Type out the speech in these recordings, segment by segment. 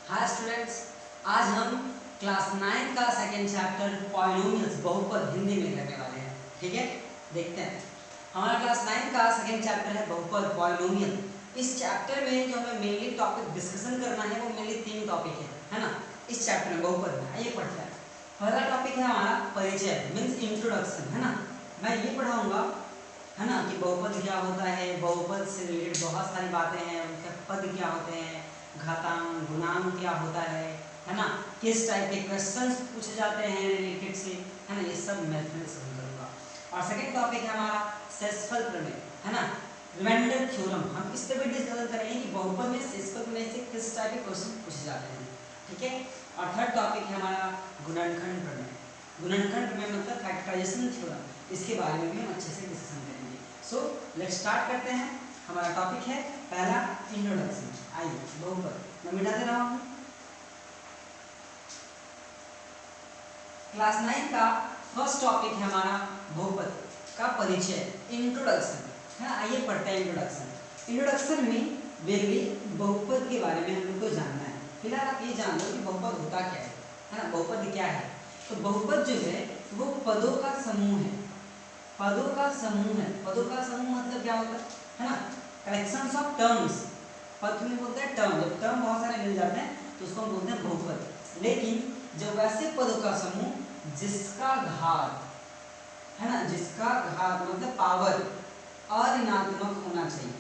Hi students, आज हम class 9 का सेकेंड चैप्टर पॉलिनोमियल्स बहुपद हिंदी में करने वाले हैं। ठीक है, देखते हैं। हमारा क्लास 9 का सेकेंड चैप्टर है बहुपद पॉलिनोमियल। इस चैप्टर में जो हमें मेनली टॉपिक डिस्कशन करना है वो मेनली 3 टॉपिक है ना। इस चैप्टर में बहुपद में आइए पढ़ते हैं। पहला टॉपिक है हमारा परिचय मीन्स इंट्रोडक्शन, है ना। मैं ये पढ़ाऊंगा है ना कि बहुपद क्या होता है, बहुपद से रिलेटेड बहुत सारी बातें हैं, उनके पद क्या होते हैं, घातांक गुणांक क्या होता है ना, किस टाइप के क्वेश्चंस पूछे जाते हैं रिलेटेड से, है ना, ये सब मैं डिस्कस करूंगा। और सेकंड टॉपिक है हमारा शेषफल प्रमेय, है ना, रिमाइंडर थ्योरम। हम इस पे भी डिस्कस करेंगे कि बहुपद में शेषफल प्रमेय से किस टाइप के क्वेश्चन पूछे जाते हैं। ठीक है। और थर्ड टॉपिक है हमारा गुणनखंड प्रमेय। गुणनखंड प्रमेय मतलब फैक्टराइजेशन थ्योरम, इसके बारे में भी हम अच्छे से डिस्कशन करेंगे। सो लेट्स स्टार्ट करते हैं। हमारा टॉपिक है पहला इंट्रोडक्शन। आइए बहुपद मैं मिटा दे रहा हूँ। क्लास 9 का फर्स्ट टॉपिक है हमारा बहुपद का परिचय, इंट्रोडक्शन, है। आइए पढ़ते हैं इंट्रोडक्शन। इंट्रोडक्शन में बेसिकली बहुपद के बारे में हम लोग को जानना है। फिलहाल आप ये जान लो कि बहुपद होता क्या है ना, बहुपद क्या है। तो बहुपद जो है वो पदों का समूह है, पदों का समूह है। पदों का समूह मतलब क्या होता है ना, कलेक्शंस ऑफ टर्म्स। पद में बोलते हैं टर्म, जब टर्म बहुत सारे मिल जाते हैं तो उसको हम बोलते हैं बहुपद। लेकिन जब वैसे पदों का समूह जिसका घात, है ना, जिसका घात मतलब पावर अऋणात्मक होना चाहिए,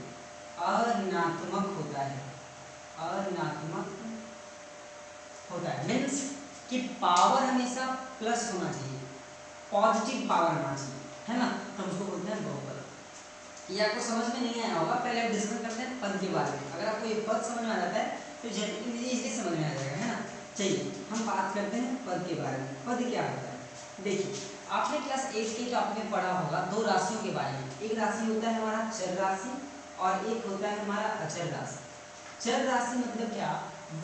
अऋणात्मक होता है, अऋणात्मक होता है मीन्स कि पावर हमेशा प्लस होना चाहिए, पॉजिटिव पावर होना चाहिए, है ना, तो उसको बोलते हैं बहुपद। ये आपको समझ में नहीं आया होगा, पहले हम डिस्कस करते हैं पद के बारे में। अगर आपको ये पद समझ में आ जाता है तो इजीली समझ में आ जाएगा, है ना। चलिए हम बात करते हैं पद के बारे में। पद क्या होता है, देखिए आपने क्लास 8 के टॉपिक में पढ़ा होगा दो राशियों के बारे में। एक राशि होता है हमारा चर राशि और एक होता है हमारा अचर राशि। चर राशि मतलब क्या,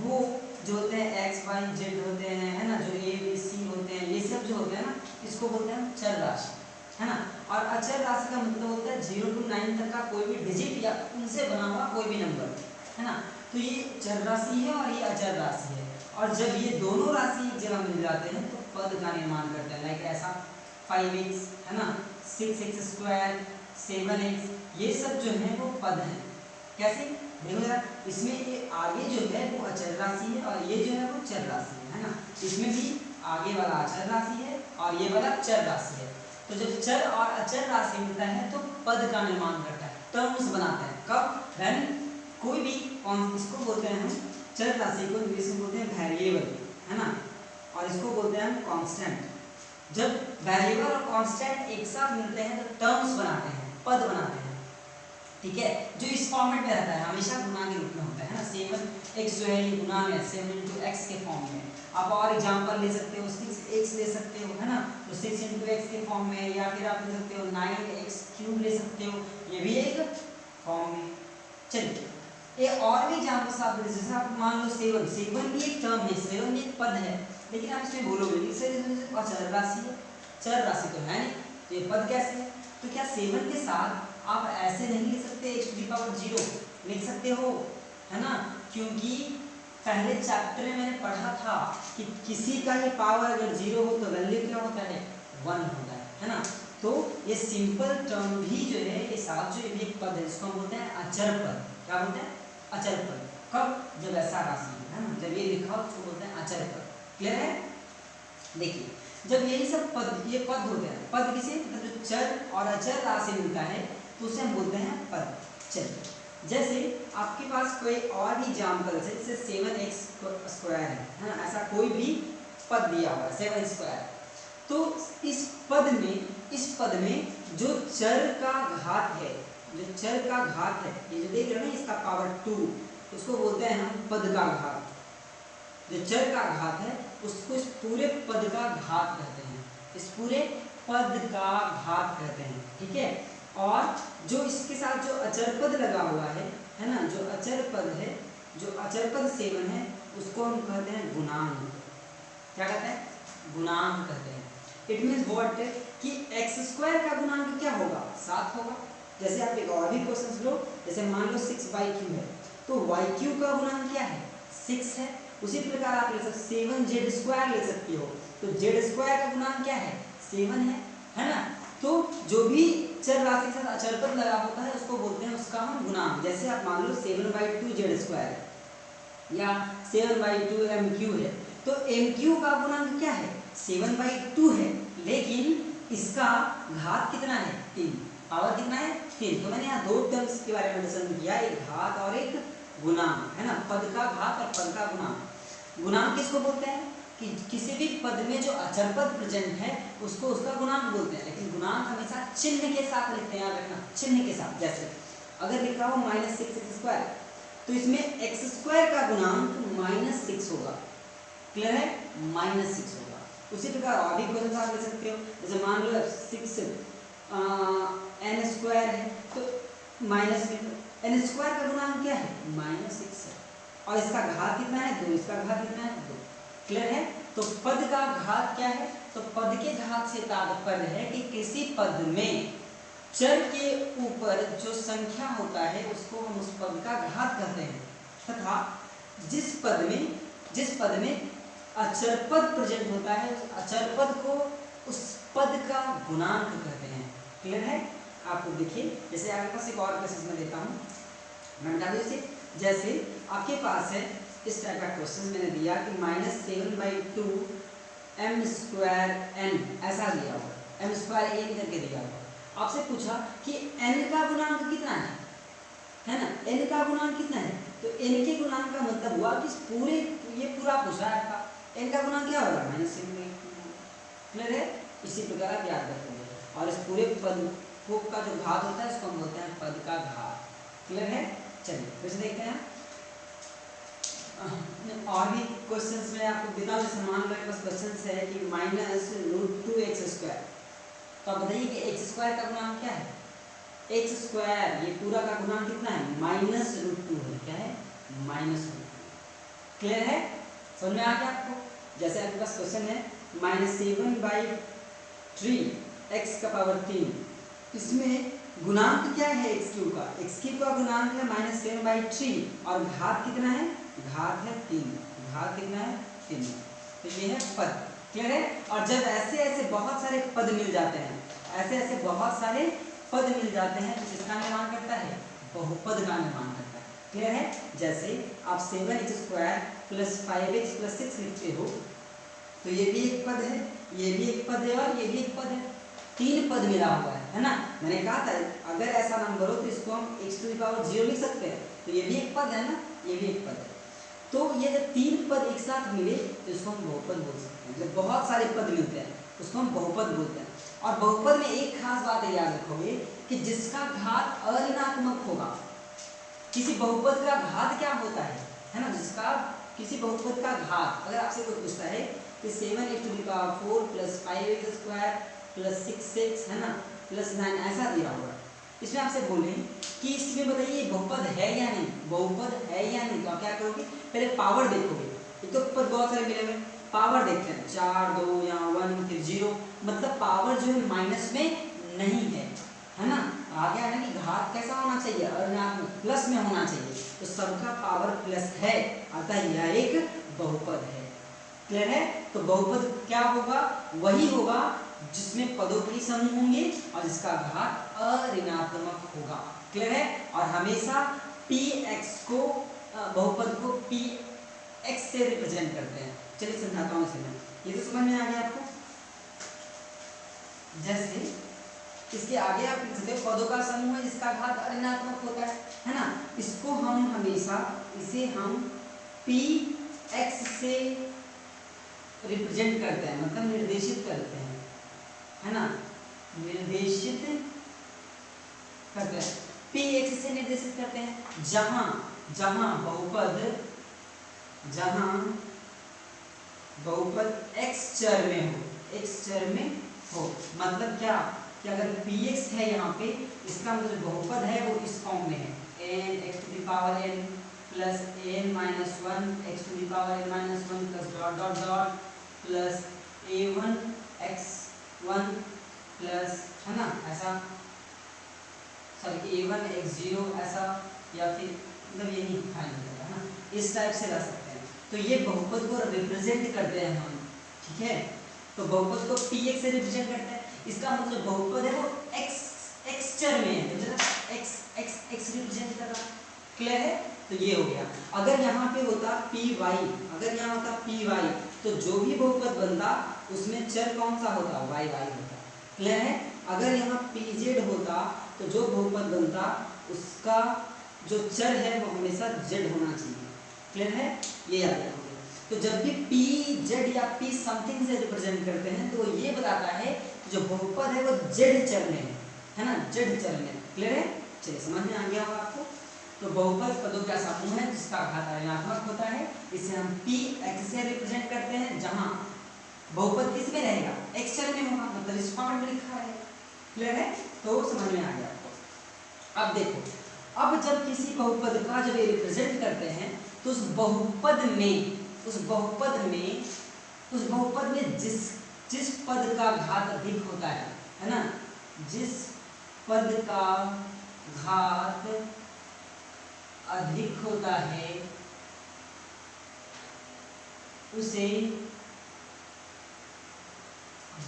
वो जो होते हैं एक्स वाई जेड होते हैं, है ना, जो ए बी सी होते हैं, ये सब जो होते हैं ना, इसको बोलते हैं चर राशि, है ना। और अचर राशि का मतलब होता है 0 to 9 तक का कोई भी डिजिट या उनसे बना हुआ कोई भी नंबर, है ना। तो ये चर राशि है और ये अचर राशि है। और जब ये दोनों राशि एक जगह मिल जाते हैं तो पद का निर्माण करते हैं। लाइक ऐसा 5x, है ना, 6x², 7x, ये सब जो है वो पद हैं। कैसे देखो जरा, इसमें ये आगे जो है वो अचर राशि है और ये जो है वो चर राशि है ना। इसमें भी आगे वाला अचर राशि है और ये वाला चर राशि है। तो जब चर और अचर राशि मिलता है तो पद का निर्माण करता है, टर्म्स बनाते हैं। कब, व्हेन कोई भी, इसको बोलते हैं हम चर राशि को इंग्लिश में बोलते हैं वेरिएबल, है ना, और इसको बोलते हैं हम कांस्टेंट। जब वेरिएबल और कांस्टेंट एक साथ मिलते हैं तो टर्म्स बनाते हैं, पद बनाते हैं। ठीक है, जो इस फॉर्मेट में रहता है हमेशा गुणा के रूप में होता है ना। 7x जो है ये गुणा में 7 into x के फॉर्म में। आप और एग्जांपल ले सकते हो, 6x ले सकते हो, है ना, तो 6 into x के फॉर्म में, या फिर आप ले सकते हो 9x³ ले सकते हो, ये भी एक फॉर्म में। चलिए ये और भी एग्जांपल्स आप जैसे आप मान लो 7 भी एक टर्म है, 7 भी एक पद है, लेकिन आप इसमें बोलोगे कि सर अचर राशि है, चर राशि तो है नहीं, तो ये पद कैसे है। तो क्या 7 के साथ आप ऐसे नहीं लिख सकते, x⁴ लिख सकते हो, है ना, क्योंकि पहले चैप्टर में मैंने पढ़ा था कि किसी का ही पावर अगर 0 हो तो वैल्यू क्या होता है, 1 होता है ना। तो ये सिंपल टर्म भी जो है, ये साथ जो भी एक पद है इसको हम बोलते हैं अचर पद। क्या बोलते हैं, अचर पद। कब, जब ऐसा राशि है ना, जब ये लिखा हो तो बोलते हैं अचर पद। क्लियर है। देखिए जब यही सब पद, ये पद होते हैं, पद किसे मतलब जो चर और अचर राशि मिलता है तो उसे हम बोलते हैं पद। चलिए जैसे आपके पास कोई और भी एग्जांपल है, जैसे 7x² है ना, ऐसा कोई भी पद दिया हुआ है 7x², तो इस पद में जो चर का घात है, जो चर का घात है, ये जो देख रहे हो ना इसका पावर 2, उसको बोलते हैं हम पद का घात। जो चर का घात है उसको इस पूरे पद का घात कहते हैं, इस पूरे पद का घात कहते हैं। ठीक है। और जो इसके साथ जो अचर पद लगा हुआ है ना, जो अचर पद है, जो अचर पद 7 है, उसको हम कहते हैं गुणांक। क्या कहते हैं, गुणांक कहते हैं। इट मीन्स व्हाट कि x² का गुणांक क्या होगा, 7 होगा। जैसे आप एक और भी क्वेश्चन लो, जैसे मान लो 6y³ है तो y³ का गुणांक क्या है, 6 है। उसी प्रकार आप ले सकते 7z² ले सकते हो, तो z² का गुणांक क्या है 7 है ना। तो जो भी चर राशि के साथ अचर पद लगा होता है उसको बोलते हैं उसका हम गुणांक। जैसे आप मान लो 7/2z² या 7/2 mq है, तो mq का गुणांक क्या है 7/2 है, लेकिन इसका घात कितना है 3, पावर कितना है 3। तो मैंने यहाँ दो टर्म्स के बारे में डिस्कस किया, एक घात और एक गुणांक, है ना। पद का घात और पद का गुणांक। गुणांक किसको बोलते हैं कि किसी भी पद में जो अचर पद प्रेजेंट है उसको उसका गुणांक बोलते हैं, लेकिन गुणांक हमेशा चिन्ह के साथ लिखते हैं, याद रखना चिन्ह के साथ। जैसे अगर लिखा हो -6x², तो इसमें x² का गुणांक -6 होगा, क्लियर है, -6 होगा। उसी प्रकार और भी क्वेश्चन आप ले सकते हो, जैसे मान लो 6 n² है, तो n² का गुणांक क्या है -6 है, और इसका घात कितना है 2, इसका घात कितना है 2, क्लियर है। तो पद का घात क्या है, तो पद के घात से तात्पर्य है कि किसी पद में चर के ऊपर जो संख्या होता है उसको हम उस पद का घात कहते हैं, तथा जिस पद में अचर पद प्रेजेंट होता है उस अचर पद को उस पद का गुणांक कहते हैं, क्लियर है। आपको देखिए जैसे आपके पास एक और क्वेश्चन में देता हूँ, मैं बता दूँ इसे। जैसे आपके पास है इस टाइप का क्वेश्चन मैंने दिया कि -7/2 m²n ऐसा दिया हुआ, m² करके दिया हुआ। आपसे पूछा कि n का गुणांक कितना है ना, n का गुणांक कितना है, तो n के गुणांक का मतलब हुआ कि पूरे ये पूरा पूछा है आपका, n का गुणांक क्या होगा -7/2, क्लियर है। इसी प्रकार आप याद रखोगे, और इस पूरे पद का जो घात होता है उसको हम बोलते हैं पद का घात, क्लियर है। चलिए फिर से देखते हैं और भी क्वेश्चंस में आपको बिना समान मेरे पास क्वेश्चंस है कि -√2x², तो आप बताइए कि x² का गुणांक क्या है, x² ये पूरा का गुणांक कितना है -√2 है, क्या है -√2, क्लियर है, समझ में आ गया आपको। जैसे आपके पास क्वेश्चन है -7/3x⁻3, इसमें गुणांक क्या है x³ का गुणांक है -7/3 और घात कितना है, घात है 3, घात कितना है 3, तो ये है पद, क्लियर है। और जब ऐसे ऐसे बहुत सारे पद मिल जाते हैं, ऐसे ऐसे बहुत सारे पद मिल जाते हैं, तो किसका निर्माण करता है, बहुपद का निर्माण करता है, क्लियर है। जैसे आप 7x² + 5x + 6 लिखते हो, तो ये भी एक पद है, ये भी एक पद है और ये भी एक पद है, 3 पद मिला हुआ है ना। मैंने कहा था अगर ऐसा नंबर हो तो इसको हम x⁻0 लिख सकते हैं, तो ये भी एक पद है ना, ये भी एक पद है। तो ये जब 3 पद एक साथ मिले तो इसको हम बहुपद बोल सकते हैं। जब बहुत सारे पद मिलते हैं उसको हम बहुपद बोलते हैं। और बहुपद में एक खास बात है, याद रखोगे कि जिसका घात अऋणात्मक होगा, किसी बहुपद का घात क्या होता है ना, जिसका किसी बहुपद का घात, अगर आपसे कोई पूछता है कि 7x⁴ + 5x² + 6x है ना +9 ऐसा दिया होगा, इसमें आपसे बोले कि इसमें बताइए बहुपद है या नहीं, बहुपद है या नहीं, तो आप क्या करोगे, पहले पावर देखोगे। एक तो पद बहुत सारे मिले हुए, पावर देखते हैं 4 2 या 1 फिर 0, मतलब पावर जो है माइनस में नहीं है ना। आ गया है कि घात कैसा होना चाहिए, अऋणात्मक प्लस में होना चाहिए, तो सबका पावर प्लस है, अतः यह एक बहुपद है, क्लियर है। तो बहुपद क्या होगा, वही होगा जिसमें पदों के समूह होंगे और जिसका घात अऋणात्मक होगा, क्लियर है। और हमेशा px को बहुपद को px से रिप्रेजेंट करते हैं। चलिए समझाता हूँ इसे मैं, ये तो समझ में आ गया आपको। जैसे इसके आगे आप लिख सकते हो पदों का समूह है जिसका घात अऋणात्मक होता है ना, इसको हम हमेशा इसे हम px से रिप्रेजेंट करते हैं, मतलब निर्देशित करते हैं, है ना, निर्देशित करते हैं, px से निर्देशित करते हैं। जहां बहुपद x चर में हो, मतलब क्या कि अगर px है यहाँ पे, इसका मतलब बहुपद है वो इस फॉर्म में है, n(x⁴n + n - 1 x⁴n - 1 +... plus a1x1 plus, है ना, ऐसा a1x0 ऐसा, या फिर मतलब ये नहीं फाइनल है ना, इस टाइप से ला सकते हैं। तो ये बहुपद को रिप्रेजेंट करते हैं हम, ठीक है। तो बहुपद को px से रिप्रेजेंट करते हैं, इसका मतलब बहुपद है वो x चर में है, x रिप्रेजेंट कर रहा है, क्लियर है। तो ये हो गया। अगर यहाँ पे होता py, अगर यहाँ होता py, तो जो भी बहुपद बनता उसमें चर कौन सा होता, y होता, क्लियर है। अगर यहाँ pz होता तो जो बहुपद बनता उसका जो चर है वो हमेशा z होना चाहिए, क्लियर है, ये याद रखोगे। तो जब भी pz या p समथिंग से रिप्रेजेंट करते हैं तो ये बताता है कि जो बहुपद है वो z चर में है ना, z चर में, क्लियर है। चलिए समझ में आ गया होगा आपको। तो बहुपद पदों का समूह है जिसका घात ऋणात्मक होता है, इसे हम px से रिप्रेजेंट करते हैं, जहां बहुपद किस में रहेगा, x चर में होगा, मतलब इस फॉर्म में लिखा है, क्लियर है। तो समझ में आ गया आपको। अब देखो, अब जब किसी बहुपद का जब ये रिप्रेजेंट करते हैं तो उस बहुपद में जिस पद का घात अधिक होता है ना, जिस पद का घात अधिक होता है उसे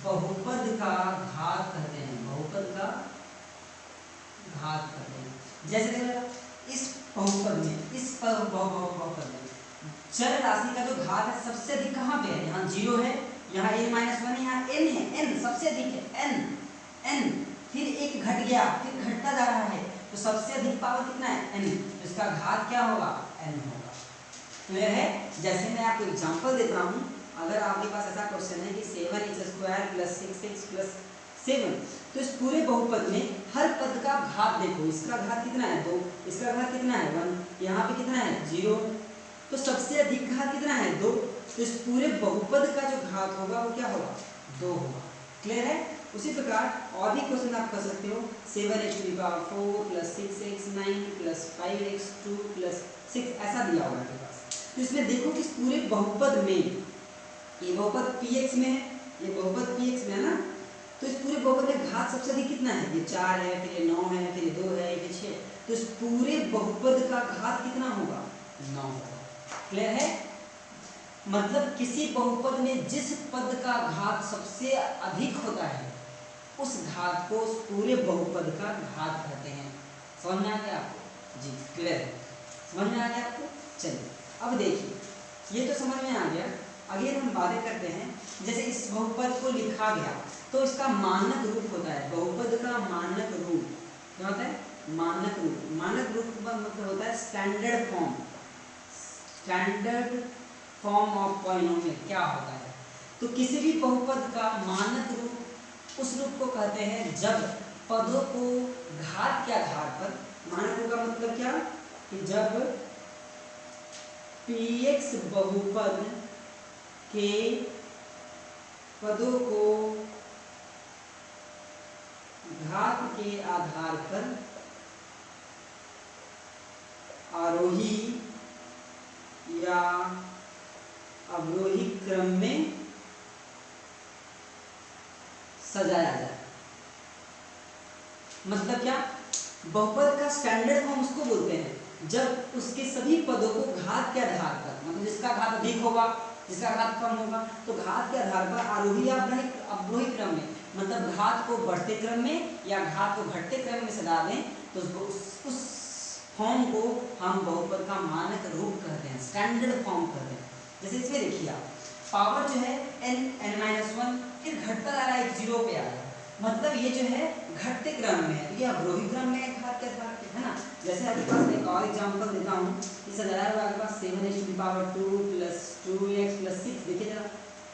बहुपद का घात कहते हैं, बहुपद का घात कहते हैं। जैसे इस बहुपद में चर राशि का जो घात है सबसे अधिक कहाँ पे है, यहाँ 0 है, यहाँ n-1 है, यहाँ n है, n सबसे अधिक है, n फिर एक घट गया, फिर घटता जा रहा है, तो सबसे अधिक पावर कितना है, n, तो इसका घात क्या होगा, n होगा, क्लियर है। जैसे मैं आपको एग्जांपल देता हूँ, अगर आपके पास ऐसा क्वेश्चन है कि 7x² + 6x + 7, तो इस पूरे बहुपद में हर पद का घात देखो, इसका घात कितना है 2, इसका घात कितना है 1, यहाँ पे कितना है 0, तो सबसे अधिक घात कितना है 2, तो इस पूरे बहुपद का जो घात होगा वो क्या होगा, 2 होगा, क्लियर है। उसी प्रकार और भी क्वेश्चन आप कर सकते हो, 7x⁴ + 6x9 + 5x2 + 6 ऐसा दिया होगा आपके पास। तो इसमें देखो कि इस पूरे बहुपद में, ये बहुपद px में है, ये बहुपद px में है ना, तो इस पूरे बहुपद में घात सबसे अधिक कितना है, ये 4 है, फिर ये 9 है, फिर ये 2 है, फिर 6, तो इस पूरे बहुपद का घात कितना होगा, 9 होगा, क्लियर है। मतलब किसी बहुपद में जिस पद का घात सबसे अधिक होता है उस घात को उस पूरे बहुपद का घात कहते हैं। समझ में आ गया आपको, जी क्लियर है, समझ में आ गया आपको। चलिए अब देखिए, ये तो समझ में आ गया। आगे हम बातें करते हैं, जैसे इस बहुपद को लिखा गया तो इसका मानक रूप होता है, बहुपद का मानक रूप क्या होता है, मानक रूप। मानक रूप का मतलब होता है standard form, standard form of polynomial क्या होता है। तो किसी भी बहुपद का मानक रूप उस रूप को कहते हैं जब पदों को घात के आधार पर, मानक रूप का मतलब क्या, कि जब px बहुपद के पदों को घात के आधार पर आरोही या अवरोही क्रम में सजाया जाए। मतलब क्या, बहुपद का स्टैंडर्ड फॉर्म उसको बोलते हैं जब उसके सभी पदों को घात के आधार पर, मतलब जिसका घात अधिक होगा जिसका घात कम होगा, तो घात के आधार पर आरोही या अवरोही क्रम में, मतलब घात को बढ़ते क्रम में या घात को घटते क्रम में सजा दें, तो उस फॉर्म को हम बहुपद का मानक रूप कहते हैं, स्टैंडर्ड फॉर्म कहते हैं। जैसे इसमें देखिए आप, पावर जो है n-1 फिर घटता जा रहा है 0 पे आ गया, मतलब ये जो है घटते क्रम में है, ये अवरोही क्रम में घात के आधार पे है ना। जैसे आपके पास एक और एग्जांपल देता हूँ, ये सजाया हुआ आपके पास 7x⁴ + 2x + 6, देखिए जरा,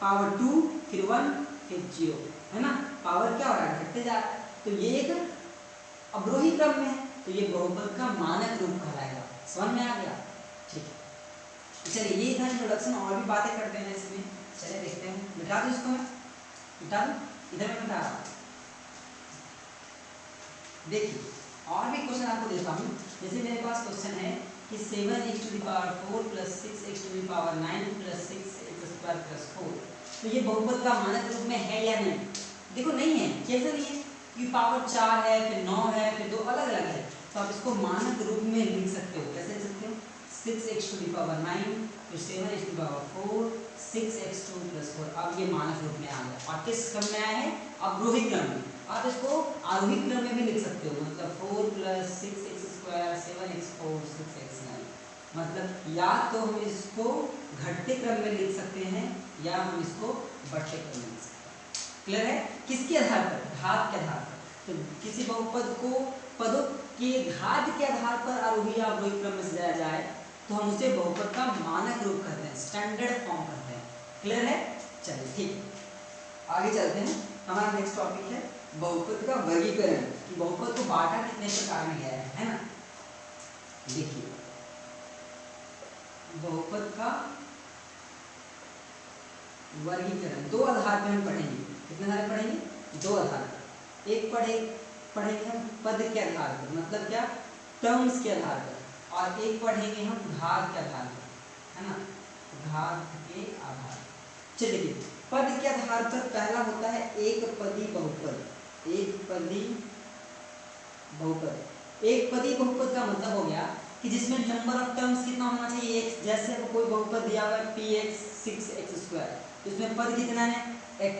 पावर 2 फिर 1 फिर 0 है ना, पावर क्या हो रहा है, घटते जा रहा है, तो ये एक अवरोही क्रम में है, तो ये बहुपद का मानक रूप कहलाएगा। समझ में आ गया, ठीक है। चलिए ये था इंट्रोडक्शन, और भी बातें करते हैं इसमें, चलिए देखते हैं। मिटा दूं इसको, मैं मिटा दूं, इधर मैं मिटा रहा हूं। देखिए और भी क्वेश्चन आपको देता हूँ, जैसे मेरे पास क्वेश्चन है कि 7x⁴ + 6x⁹ + 6x² + 4, तो ये बहुपद का मानक रूप में है या नहीं। देखो नहीं है, कैसे नहीं है, कि पावर 4 है फिर 9 है फिर 2 अलग अलग है, तो आप इसको मानक रूप में लिख सकते हो। कैसे लिख सकते हो, 6x⁴ तो 7x की पावर 4 6x2 + 4। अब ये मानक रूप में आ गया और किस क्रम में आया है? अवरोही क्रम में। आप इसको आरोही क्रम में भी लिख सकते हो, मतलब 4 + 6x² 7x4 6x9। मतलब या तो हम इसको घटते क्रम में लिख सकते हैं या हम इसको बढ़ते क्रम में लिख सकते हैं। क्लियर है? किसके आधार पर? घात के आधार पर। तो किसी बहुपद को पदों के घात के आधार पर आरोही या अवरोही क्रम में सजाया जाए तो हम उसे बहुपद का मानक रूप कहते हैं, स्टैंडर्ड फॉर्म कहते हैं। क्लियर है? चलिए ठीक है, आगे चलते हैं। हमारा नेक्स्ट टॉपिक है बहुपद का वर्गीकरण, कि बहुपद को बांटा कितने प्रकार में गया है ना। देखिए बहुपद का वर्गीकरण दो आधार पर हम पढ़ेंगे। कितने आधार पढ़ेंगे? दो आधार पर। एक पढ़ेंगे हम पद के आधार पर, मतलब क्या? टर्म्स के आधार पर, और एक पढ़ेंगे हम घात के आधार पर, है ना, घात के आधार। चलिए देखिए, पद के आधार पर पहला होता है एक पदी बहुपद। एक पदी बहुपद। एक पदी बहुपद का मतलब हो गया कि जिसमें नंबर ऑफ टर्म्स कितना होना चाहिए? एक। जैसे अब कोई बहुपद दिया हुआ है px 6x², तो इसमें पद कितना है? एक,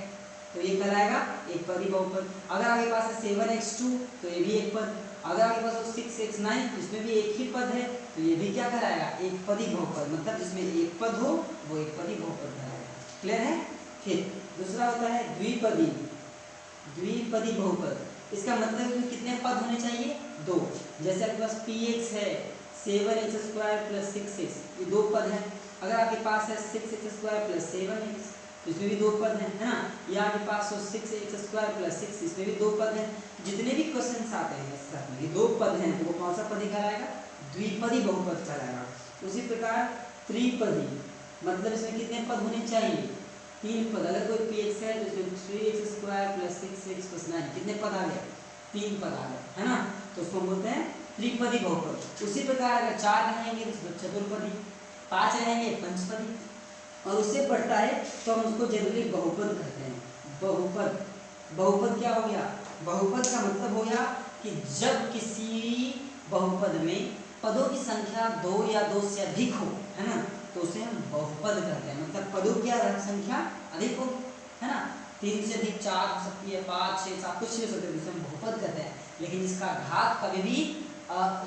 तो ये कहलाएगा एक पदी बहुपद। अगर आपके पास है 7x2 तो ये भी एक पद। अगर आपके पास हो 6x9 तो इसमें भी एक ही पद है, तो ये भी क्या कहलाएगा? एक पदी बहुपद। मतलब जिसमें एक पद हो वो एक पदी बहुपद कहलाएगा। क्लियर है? फिर दूसरा होता है द्विपदी। द्विपदी बहुपद, इसका मतलब है कितने पद होने चाहिए? दो। जैसे आपके पास px है 7x² + 6x, ये दो पद है। अगर आपके पास है 6x² + 7x तो इसमें भी दो पद हैं, है ना। या आपके पास हो 6x² + 6, इसमें भी दो पद हैं। जितने भी क्वेश्चंस आते हैं इस तरह में, ये दो पद हैं, तो वो कौन सा पद कहलाएगा? द्विपदी बहुपद कहलाएगा। उसी प्रकार त्रिपदी, मतलब इसमें कितने पद होने चाहिए? तीन पद। अगर कोई px है तो इसमें 3x² + 6x + 9, कितने पद आ गए? तीन पद आ गए, है ना। तो उसको बोलते हैं त्रिपदी बहुपद। उसी प्रकार अगर चार रहेंगे तो चतुर्पदी, पांच रहेंगे पंचपदी, और उससे बढ़ता है तो हम उसको जनरली बहुपद कहते हैं। बहुपद। बहुपद क्या हो गया? बहुपद का मतलब हो गया कि जब किसी बहुपद में पदों की संख्या दो या दो से अधिक हो, है ना, तो उसे हम बहुपद कहते हैं। मतलब पदों की संख्या अधिक होगी, है ना, 3 से अधिक 4 हो सकती है, 5 6 7 कुछ भी हो सकता है, जिसे हम बहुपद कहते हैं। लेकिन इसका घात कभी भी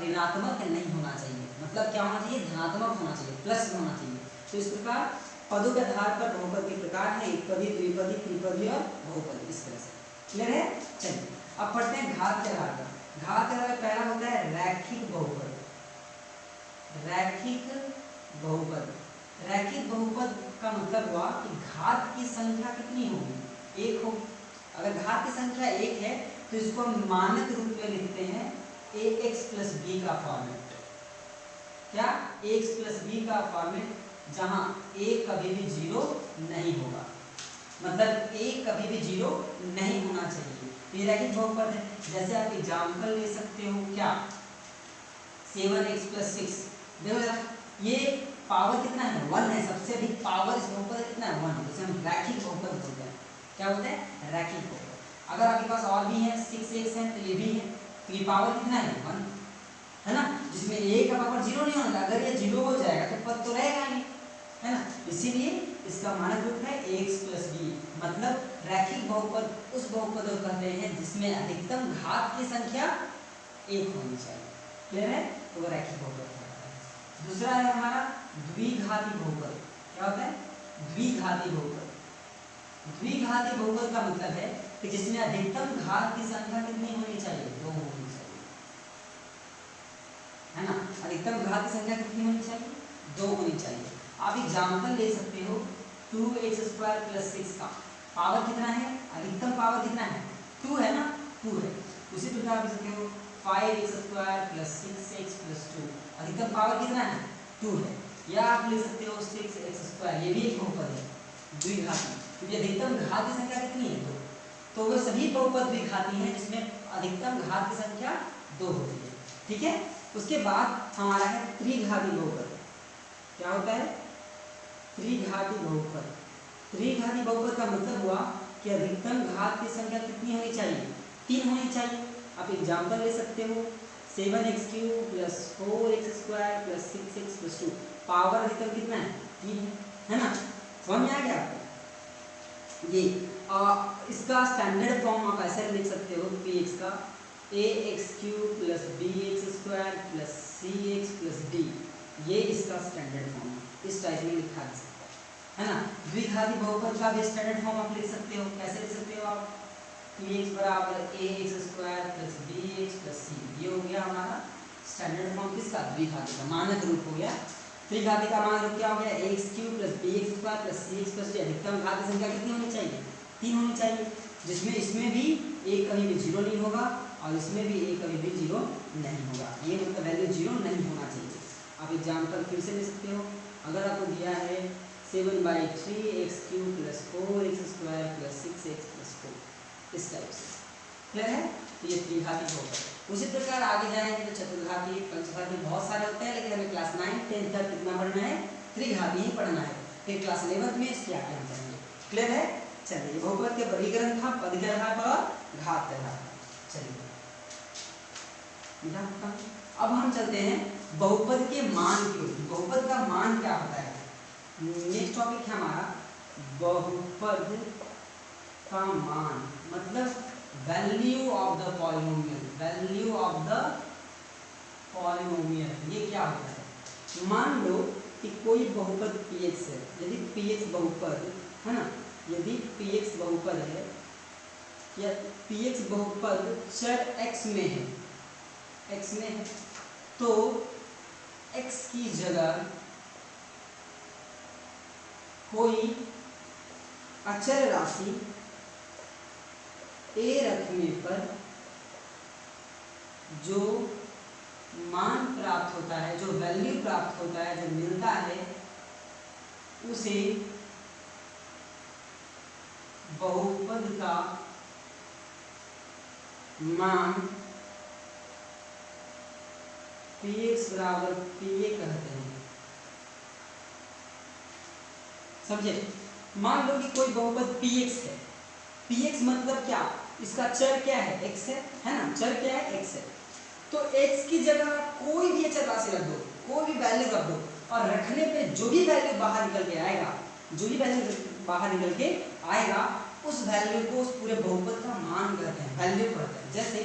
ऋणात्मक नहीं होना चाहिए। मतलब क्या होना चाहिए? धनात्मक होना चाहिए, प्लस होना चाहिए। तो इस प्रकार पदों के आधार पर बहुपद के प्रकार हैं, एक पदी, द्विपदी, त्रिपदी और बहुपदी, इस तरह से। क्लियर है? चलिए अब पढ़ते हैं घात के आधार पर। घात के आधार पर पहला होता है रैखिक बहुपद। रैखिक बहुपद। रैखिक बहुपद का मतलब हुआ कि घात की संख्या कितनी होगी? एक होगी। अगर घात की संख्या एक है तो इसको हम मानक रूप में लिखते हैं ax + b का फॉर्मेट। क्या? ax + b का फॉर्मेट, जहां a कभी भी जीरो नहीं होगा। मतलब a कभी भी जीरो नहीं होना चाहिए। ये रैखिक बहुपद है। जैसे आप एग्जाम्पल ले सकते हो, क्या? 7x + 6। देखो ये पावर कितना है? 1 है। सबसे अधिक पावर इस बहुपद कितना है? 1। जिसे हम रैखिक बहुपद बोलते हैं। क्या बोलते हैं? रैखिक बहुपद। अगर आपके पास और भी है, 6x है तो ये भी है, तो ये पावर कितना है? 1, है ना, जिसमें a का पावर 0 नहीं होना। अगर ये 0 हो जाएगा तो पद तो रहेगा नहीं, है ना। इसीलिए इसका मानक रूप है ax + b। मतलब रैखिक बहुपद उस बहुपद को कहते हैं जिसमें अधिकतम घात की संख्या 1 होनी चाहिए। क्लियर है? तो वो रैखिक बहुपद कहलाता है। दूसरा है हमारा द्विघाती बहुपद। क्या होता है? द्विघाती बहुपद। द्विघाती बहुपद का मतलब है कि जिसमें अधिकतम घात की संख्या कितनी होनी चाहिए? 2 होनी चाहिए, है ना। अधिकतम घात की संख्या कितनी होनी चाहिए? 2 होनी चाहिए। आप एग्जाम्पल ले सकते हो 2x² + 6 का पावर कितना है? अधिकतम पावर कितना है? 2 है ना, 2 है। उसी प्रकार आप सकते हो 5x² + 6x + 2, अधिकतम पावर कितना है? 2 है। या आप ले सकते हो 6x², ये भी एक बहुपद है द्विघाती, क्योंकि अधिकतम घात की संख्या कितनी है? 2। तो वे सभी बहुपद द्विघाती हैं जिसमें अधिकतम घात की संख्या 2 होती है। ठीक है। उसके बाद हमारा है त्रिघाती बहुपद। क्या होता है? त्रिघाती बहुपद। त्रिघाती बहुपद का मतलब हुआ कि अधिकतम घात की संख्या कितनी होनी चाहिए? 3 होनी चाहिए। आप एग्जाम्पल ले सकते हो 7x³ + 4x² + 6x + 2, पावर अधिकतम कितना है? 3 है ना। समझ में आ गया आपको? ये इसका स्टैंडर्ड फॉर्म आप ऐसे लिख सकते हो पी एक्स का ax³ plus bx² plus cx plus d, ये इसका स्टैंडर्ड फॉर्म है। इस टाइप में लिखा जा सकता है ना। द्विघाती बहुपद का भी स्टैंडर्ड फॉर्म आप लिख सकते हो। कैसे लिख सकते हो आप? px बराबर ax² plus bx plus c, ये हो गया हमारा स्टैंडर्ड फॉर्म किसका? द्विघाती का। मानक रूप हो गया। त्रिघाती का मानक रूप क्या हो गया? ax³ plus bx² plus cx plus d। अधिकतम घात संख्या कितनी होनी चाहिए? 3 होनी चाहिए, जिसमें इसमें भी एक कभी भी 0 नहीं होगा और इसमें भी एक कभी भी 0 नहीं होगा। ये मतलब वैल्यू 0 नहीं होना चाहिए। आप एग्जाम्पल फिर से ले सकते हो। अगर आपको दिया है 7/3x³ plus 4x² plus 6x plus 4, इस टाइप से क्लियर है। तो ये त्रिघाती होगा। उसी प्रकार आगे जाएंगे तो चतुर्घाती, पंचघाती बहुत सारे होते हैं, लेकिन हमें क्लास 9 10 तक कितना पढ़ना है? त्रिघाती ही पढ़ना है। फिर क्लास 11 में इसके आगे हम पढ़ेंगे। क्लियर है। चलिए, बहुपद के वर्गीकरण था पद के आधार पर और घात के आधार पर। चलिए अब हम चलते हैं बहुपद के मान की ओर। बहुपद का मान क्या होता है? नेक्स्ट टॉपिक है हमारा बहुपद का मान, मतलब value of the polynomial. Value of the polynomial ये क्या होता है? मान लो कि कोई बहुपद px है। यदि px बहुपद है ना, यदि px बहुपद है या px बहुपद चर x में है, x में है, तो x की जगह कोई अचर राशि a रखने पर जो मान प्राप्त होता है, जो वैल्यू प्राप्त होता है, जो मिलता है, उसे बहुपद का मान px बराबर pa कहते हैं। समझे? मान लो कि कोई बहुपद px है। px मतलब क्या? इसका चर क्या है? x है ना। चर क्या है? x है। तो x की जगह कोई भी अचर राशि रख दो, कोई भी वैल्यू रख दो, और रखने पे जो भी वैल्यू बाहर निकल के आएगा, जो भी वैल्यू बाहर निकल के आएगा, उस वैल्यू को उस पूरे बहुपद का मान कहते हैं, वैल्यू कहते हैं। जैसे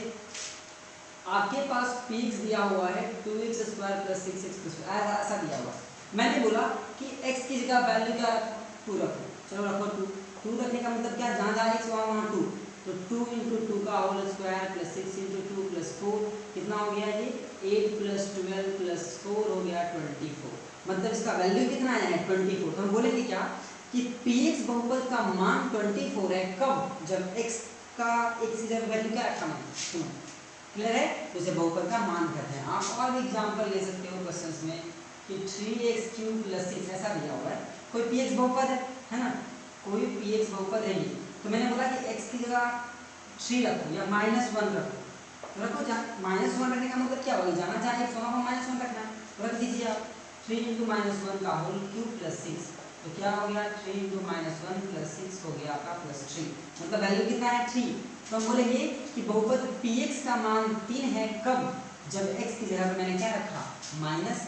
आपके पास px दिया हुआ है 2x² प्लस 6x प्लस 4, ऐसा दिया हुआ है। मैंने बोला कि x की जगह वैल्यू क्या रखो? 2 रखो। चलो रखो 2। 2 रखने का मतलब क्या? जहाँ जहाँ x वहाँ 2, तो 2 × 2 का होल स्क्वायर प्लस 6 × 2 प्लस 4, कितना हो गया ये? 8 प्लस 12 प्लस 4 हो गया 24। मतलब इसका वैल्यू कितना आया है? 24। तो हम बोलेंगे क्या कि px बहुपद का मान 24 है। कब? जब x की जगह वैल्यू क्या रखा है? सुनो, क्लियर है। तो इसे बहुपद का मान कहते हैं। आप और भी एग्जांपल ले सकते हो क्वेश्चंस में कि 3x³ प्लस 6 ऐसा दिया हुआ है। कोई px बहुपद है ना, कोई px बहुपद है ये, तो मैंने बोला कि x की जगह 3 रखो या -1 रखो। तो रखो, जहाँ -1 रखने का मतलब क्या होगा? जाना चाहे x वहाँ पर -1 रखना है। रख दीजिए आप 3 × -1 का होल क्यूब प्लस 6, तो क्या हो गया? 3 × -1 प्लस 6 हो गया आपका प्लस 3। मतलब वैल्यू कितना है? 3। तो हम बोलेंगे कि बहुपद px का मान 3 है। कब? जब x की जगह पर मैंने क्या रखा? -10।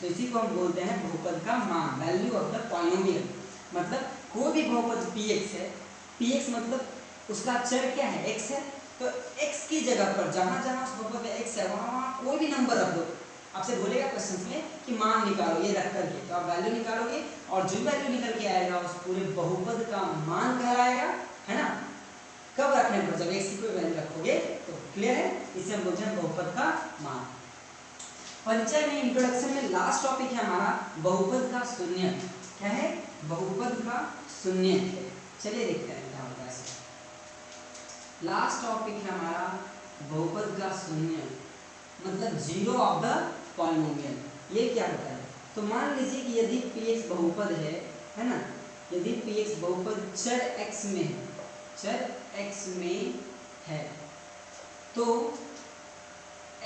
तो इसी को हम बोलते हैं बहुपद का मान, वैल्यू ऑफ द पॉलिनोमियल। मतलब कोई भी बहुपद px है, px मतलब उसका चर क्या है? x है। तो x की जगह पर जहाँ जहाँ उस बहुपद में x है, वहाँ कोई भी नंबर रख दो। आपसे बोलेगा क्वेश्चन में कि मान निकालो, ये रख करके, तो आप वैल्यू निकालोगे और जो वैल्यू निकल के आएगा उस पूरे बहुपद का मान कहलाएगा, है ना। कब रखने पर? जब x की कोई वैल्यू रखोगे तो। क्लियर है। इसे हम बोलते हैं बहुपद का मान। परिचय में, इंट्रोडक्शन में लास्ट टॉपिक है हमारा बहुपद का शून्य। क्या है? बहुपद का शून्य। चलिए देखते हैं क्या होता है इसमें। लास्ट टॉपिक है हमारा बहुपद का शून्य, मतलब जीरो ऑफ द पॉलिनोमियल। ये क्या होता है? तो मान लीजिए कि यदि px बहुपद है ना, यदि px बहुपद चर x में है, चर x में है, तो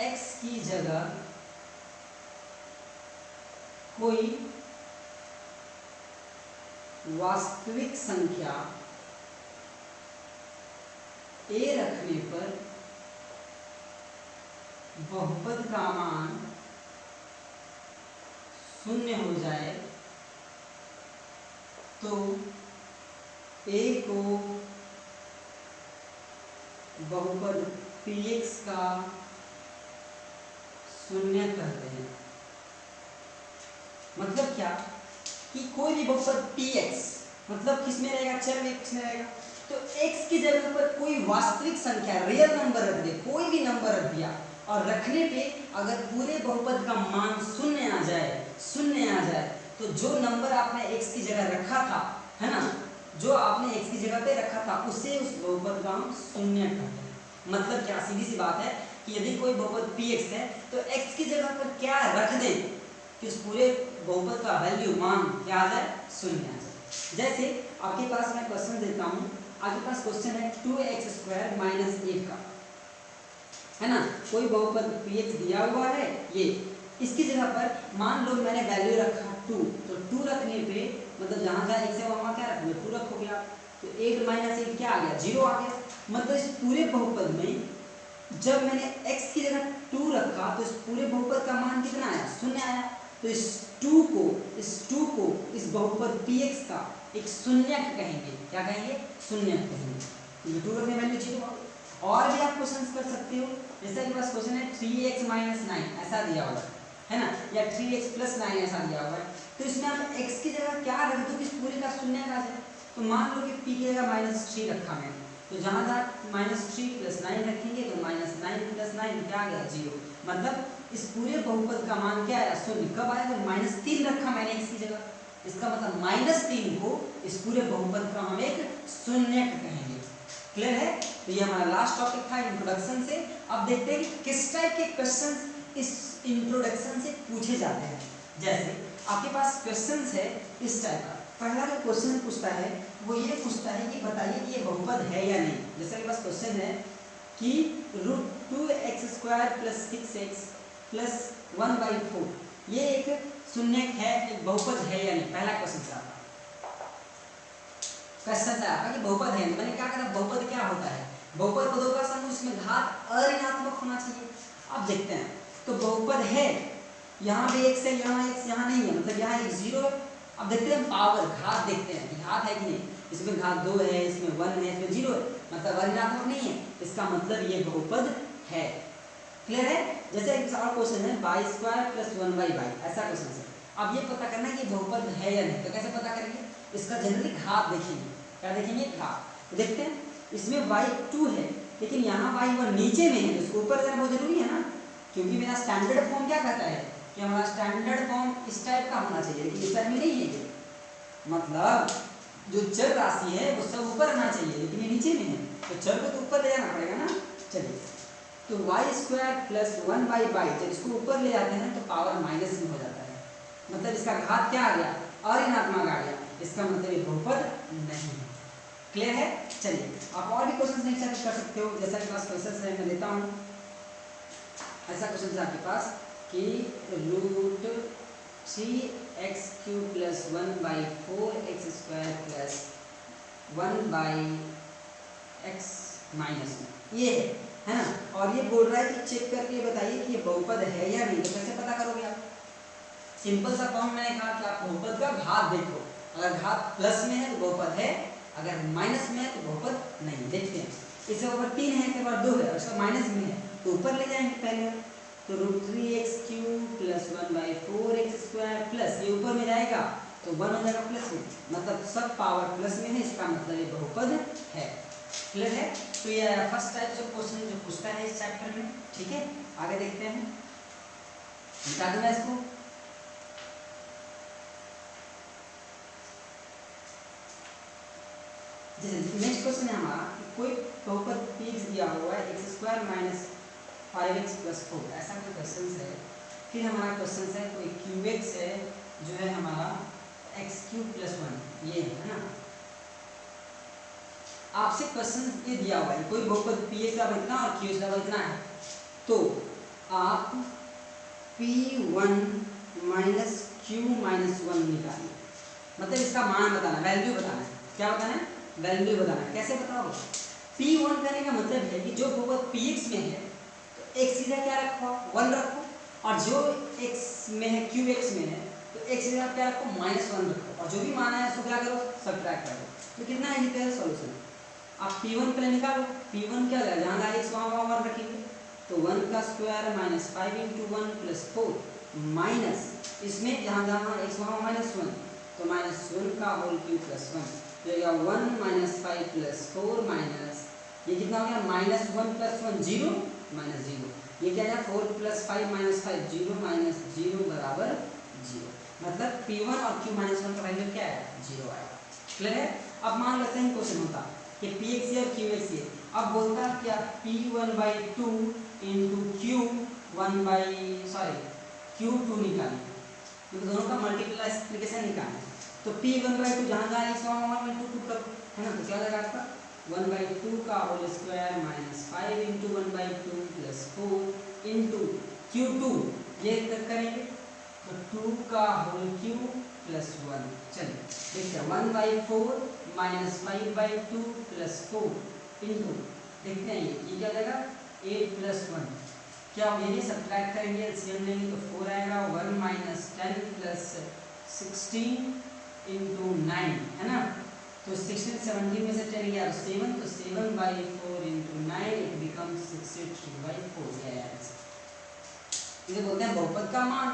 x की जगह कोई वास्तविक संख्या a रखने पर बहुपद का मान 0 हो जाए तो a को बहुपद px का शून्य कहते हैं। मतलब क्या कि कोई भी बहुपद px मतलब किसमें रहेगा, चर में किसमें रहेगा, तो x की जगह पर कोई वास्तविक संख्या रियल नंबर रख दे, कोई भी नंबर रख दिया और रखने पे अगर पूरे बहुपद का मान शून्य आ जाए तो जो नंबर आपने x की जगह रखा था, है ना, जो आपने x की जगह पे रखा था उसे उस बहुपद का हम शून्य कहते हैं। मतलब क्या, सीधी सी बात है कि यदि कोई बहुपद px है तो x की जगह पर क्या रख दें कि उस पूरे बहुपद का वैल्यू मान क्या आ जाए, शून्य आ जाए। जैसे आपके पास मैं क्वेश्चन देता हूँ, आपके पास क्वेश्चन है 2x² माइनस 8 का, है ना, कोई बहुपद px दिया हुआ है ये, इसकी जगह पर मान लो मैंने वैल्यू रखा 2, तो 2 रखने पे मतलब जहाँ जहाँ x है वहाँ क्या रखोगे, 2 रखोगे आप, तो 8 माइनस 8 क्या आ गया, 0 आ गया। मतलब इस पूरे बहुपद में जब मैंने x की जगह 2 रखा तो इस पूरे बहुपद का मान कितना आया, शून्य आया। तो इस 2 को इस बहुपद px का एक शून्यक कहेंगे, क्या कहेंगे, शून्यक कहेंगे। 2 रखने वैल्यू 0। और भी आप क्वेश्चन कर सकते हो, जैसे कि बस क्वेश्चन है 3x माइनस 9 ऐसा दिया हुआ है ना, या 3x प्लस 9 ऐसा दिया हुआ है, तो इसमें आप x की जगह क्या रख दो कि इस पूरे का शून्य आ जाए। तो मान लो कि p की जगह -3 रखा मैंने, तो जहाँ जहाँ -3 प्लस 9 रखेंगे तो -9 प्लस 9 क्या आ गया, 0। मतलब इस पूरे बहुपद का मान क्या आया, शून्य। कब आया, जब -3 रखा मैंने x की जगह, इसका मतलब -3 को इस पूरे बहुपद का हम एक शून्यक कहेंगे। क्लियर है। तो ये हमारा लास्ट टॉपिक था इंट्रोडक्शन से। अब देखते हैं कि किस टाइप के क्वेश्चंस इस इंट्रोडक्शन से पूछे जाते हैं। जैसे आपके पास क्वेश्चंस है इस टाइप का, पहला जो क्वेश्चन पूछता है वो ये पूछता है कि बताइए कि ये बहुपद है या नहीं। जैसे कि बस क्वेश्चन है कि √2x² + 6x + 1/4 ये एक शून्यक है, एक बहुपद है या नहीं। पहला क्वेश्चन था, क्वेश्चन था कि बहुपद है। मैंने क्या कहा, बहुपद क्या होता है, बहुपद पदों का समूह जिसमें घात अऋणात्मक होना चाहिए। अब देखते हैं, तो बहुपद है, यहाँ भी x है, यहाँ x यहाँ नहीं है, मतलब यहाँ एक 0 है। अब देखते हैं पावर, घात देखते हैं कि घात है कि नहीं, इसमें घात 2 है, इसमें 1 है, इसमें 0 है, मतलब अऋणात्मक नहीं है, इसका मतलब ये बहुपद है। क्लियर है। जैसे एक और क्वेश्चन है y² + 1/y, ऐसा क्वेश्चन है। अब ये पता करना है कि बहुपद है या नहीं, तो कैसे पता करेंगे, इसका जनरली घात देखेंगे। क्या देखेंगे, घात। तो देखते हैं इसमें y2 है लेकिन यहाँ y1 नीचे में है, तो इसको ऊपर जाना बहुत जरूरी है ना, क्योंकि मेरा स्टैंडर्ड फॉर्म क्या कहता है कि हमारा स्टैंडर्ड फॉर्म इस टाइप का होना चाहिए, लेकिन इस टाइप में नहीं है। मतलब जो चर राशि है वो सब ऊपर आना चाहिए, लेकिन ये नीचे में है, तो चर को तो ऊपर ले जाना पड़ेगा ना। चलिए, तो y² + 1/y, जब इसको ऊपर ले जाते हैं तो पावर माइनस में हो जाता है, मतलब इसका घात क्या आ गया, अऋणात्मक आ गया, इसका मतलब ये बहुपद नहीं है। क्लियर है। चलिए, आप और भी क्वेश्चन नेक्स्ट कर सकते हो। जैसा कि पास क्वेश्चन है मैं देता हूँ, ऐसा क्वेश्चन है आपके पास कि √3x³ + 1/4x² + 1/x-, ये है ना, और ये बोल रहा है कि चेक करके बताइए कि ये बहुपद है या नहीं। तो कैसे पता करोगे आप, सिंपल सा फॉर्म मैंने कहा कि आप बहुपद का घात देखो, अगर घात प्लस में है तो बहुपद है, अगर माइनस में है तो बहुपद नहीं। देखते हैं, इससे ऊपर 3 है, इसके बाद 2 है, और इसका माइनस में है तो ऊपर ले जाएंगे पहले। तो √3x³ + 1/4x² प्लस ये ऊपर में जाएगा तो 1 हो जाएगा प्लस में, मतलब सब पावर प्लस में है, इसका मतलब ये बहुपद है। क्लियर है। तो ये फर्स्ट टाइप जो क्वेश्चन जो पूछता है इस चैप्टर में। ठीक है, आगे देखते हैं, बता दूंगा इसको। जैसे नेक्स्ट क्वेश्चन है हमारा कि कोई बहुपद px दिया हुआ है x² - 5x + 4, ऐसा कोई क्वेश्चन है। फिर हमारा क्वेश्चन है कोई qx है जो है हमारा x³ + 1, ये है ना। आपसे क्वेश्चन ये दिया हुआ है कोई बहुपद px का इतना और qx का इतना है, तो आप p1 - q - 1 निकालिए, मतलब इसका मान बताना, वैल्यू बताना है। क्या बताना है, वैल्यू बताना है। कैसे बताओ, p1 करने का मतलब है कि जो बहुपद px में है तो x सीधा क्या रखो, 1 रखो, और जो x में है qx में है तो x की जगह क्या रखो -1 रखो और जो भी मान है उसको क्या करो सब्ट्रैक्ट करो। तो कितना है ये सॉल्यूशन। आप p1 पहले निकालो, p1 क्या है जहाँ x वहाँ 1 रखेंगे तो 1 का स्क्वायर -5 × 1 + 4 माइनस इसमें जहाँ जहाँ x वहाँ -1 तो -1 का होल क्यूब + 1 तो ये 1 -5 + 4 माइनस ये कितना हो गया -1 + 1 0 -0 ये क्या है 4 + 5 -5 0 -0 बराबर 0 मतलब p1 और q -1 का वैल्यू क्या है 0 आएगा। क्लियर है। अब मान लेते हैं क्वेश्चन होता कि px और qx है। अब बोलता क्या p1/2 q2 निकालें क्योंकि दोनों का मल्टीप्लिकेशन निकालना है। तो p1/2 जहाँ जहाँ x वहाँ 1 2 पुट करो है ना तो क्या हो जाएगा आपका 1/2 का होल स्क्वायर -5 × 1/2 + 4 × q2 ये करेंगे तो 2 का होल क्यूब + 1 चलिए देखते हैं 1/4 -5/2 + 4 × देखते हैं ये क्या हो जाएगा 8 + 1 क्या हो ये सब्ट्रैक्ट करेंगे एलसीएम लेंगे तो 4 आएगा 1 - 10 + 16 × 9 है ना तो 16 17 में से 10 गया तो 7 तो 7/4 × 9 इट बिकम्स 63/4 ये आंसर। इसे बोलते हैं बहुपद का मान।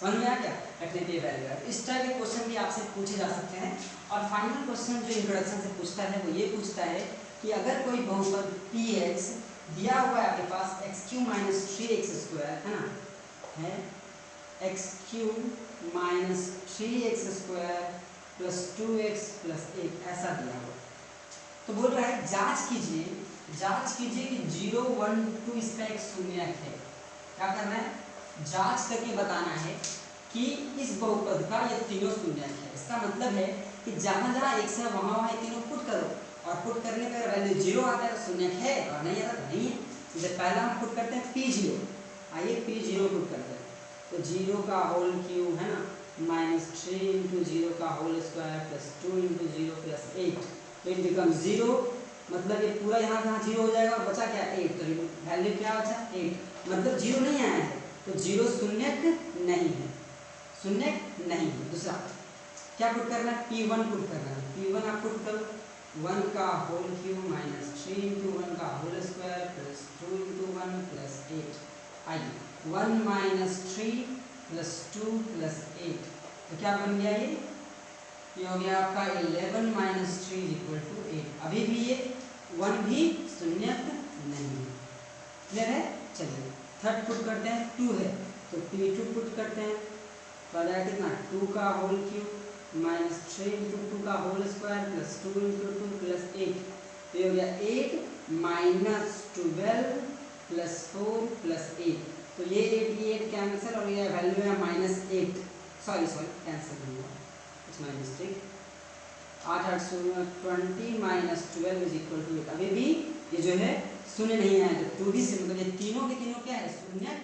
समझ में आ गया रखने के वैल्यू। इस टाइप के क्वेश्चन भी आपसे पूछे जा सकते हैं। और फाइनल क्वेश्चन जो इंट्रोडक्शन से पूछता है वो ये पूछता है कि अगर कोई बहुपद px दिया हुआ है आपके पास x³ - 3x² है ना है x³ - 3x² + 2x + 8 ऐसा दिया हुआ तो बोल रहा है जांच कीजिए कि 0 1 2 इसका एक शून्यक है। क्या करना है जांच करके बताना है कि इस बहुपद का ये तीनों शून्यक है। इसका मतलब है कि जहाँ जहाँ x है वहाँ वहाँ तीनों पुट करो और पुट करने पर वैल्यू 0 आता है तो शून्यक है और नहीं आता तो नहीं है। जैसे पहला हम पुट करते हैं p0 आइए p0 पुट करते हैं तो 0 का होल क्यूब है ना -3 × 0 का होल स्क्वायर + 2 × 0 + 8 तो इट बिकम 0 मतलब ये पूरा यहाँ जहाँ 0 हो जाएगा और बचा क्या 8 तो वैल्यू क्या बचा 8 मतलब 0 नहीं आया है तो 0 शून्यक नहीं है शून्यक नहीं है। दूसरा क्या पुट करना है p1 पुट करना है p1 आप पुट करो 1 का होल क्यूब -3 × 1 का होल स्क्वायर + 2 × 1 + 8 आइए 1 - 3 + 2 + 8 तो क्या बन गया ये हो गया आपका 11 - 3 = 8 अभी भी ये 1 भी शून्यक नहीं है। क्लियर है। चलिए थर्ड पुट करते हैं 2 है तो p2 पुट करते हैं तो आ जाएगा कितना 2 का होल क्यूब -3 × 2 का होल स्क्वायर + 2 × 2 + 8 तो ये हो गया 8 - 12 + 4 + 8 तो ये 8 कैंसिल और ये वैल्यू है -8 सॉरी कैंसिल नहीं हुआ इट्स माय मिस्टेक 8 8 20 - 12 = 8 अभी भी ये जो है शून्य नहीं आया तो 2 भी से मतलब ये तीनों के तीनों क्या है शून्यक